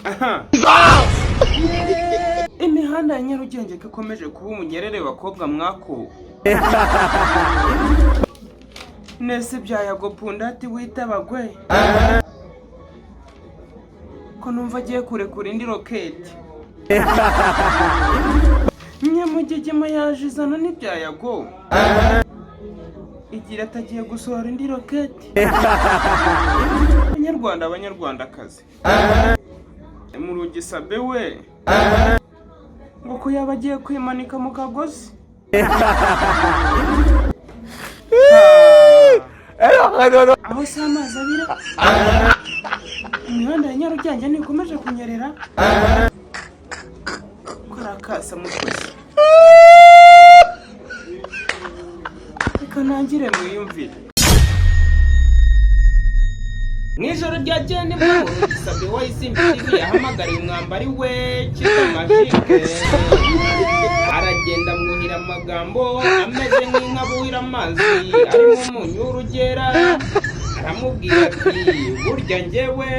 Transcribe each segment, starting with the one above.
aha imihanda ya Nyarugenge ko ikomeje kuba umunyerere bakobwa mwako nese byayago pundati witabagwe ko numva agiye kurekura indi roketi Nyamugigima yaje izana n'ibyayago igira atagiye gusohora indi roketi abanyarwandakazi mu Rugisabe we ngo ko yaba agiye kwimanika mu kagozi aho se amazi abira imihanda ya Nyarugenge ntikomeje kunyerera ko arakasa mukozi reka ntangire mwiyumvire Mwijoro ryakeye nibwo Rugisabe wa Isimbi TV yahamagariye umwambari we Kizza Magique aragenda mwuhira amagambo ameze nk'inka buhira amazi arimo umunyu w'urugera aramubwira ati burya njyewe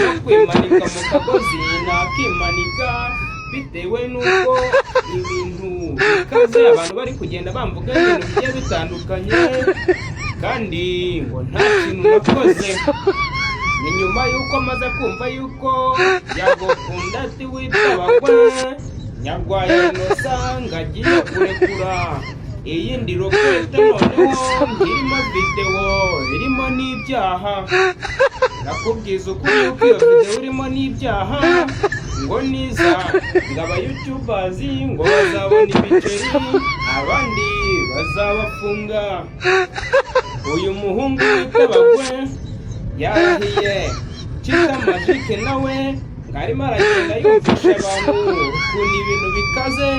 no kwimanika mu kagozi nakimanika bitewe n'uko ibintu bikaze abantu bari kugenda bamvuga ibintu bigiye bitandukanye kandi ngo nta kintu nakoze ni nyuma y'uko amaze kumva y'uko yagokunda ati witabagwe Nyarwaya Innocent ngo agiye kurekura iyindi rokete noneho irimo videwo irimo n'ibyaha nakubwiza ukuri yuko iyo videwo irimo n'ibyaha ngo niza ngo aba YouTubers ngo bazabona ibiceri abandi bazabafunga uyu muhungu witabagwe yarahiye Kizza Magique nawe ngo arimo aragenda yumvisha abantu ukuntu ibintu bikaze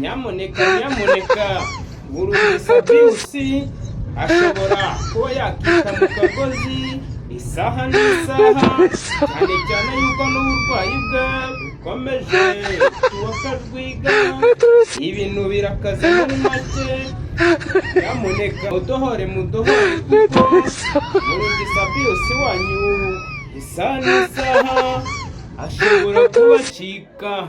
nyamuneka Rugisabe ashobora kuba yakita mu kagozi isaha n'isaha cyane cyane yuko n'uburwayi bwe bukomeje tuwakajwiga ibintu birakaze muri make nyamuneka mudohore kuko Rugisabe wanyu isaha n'isaha ashobora kubacika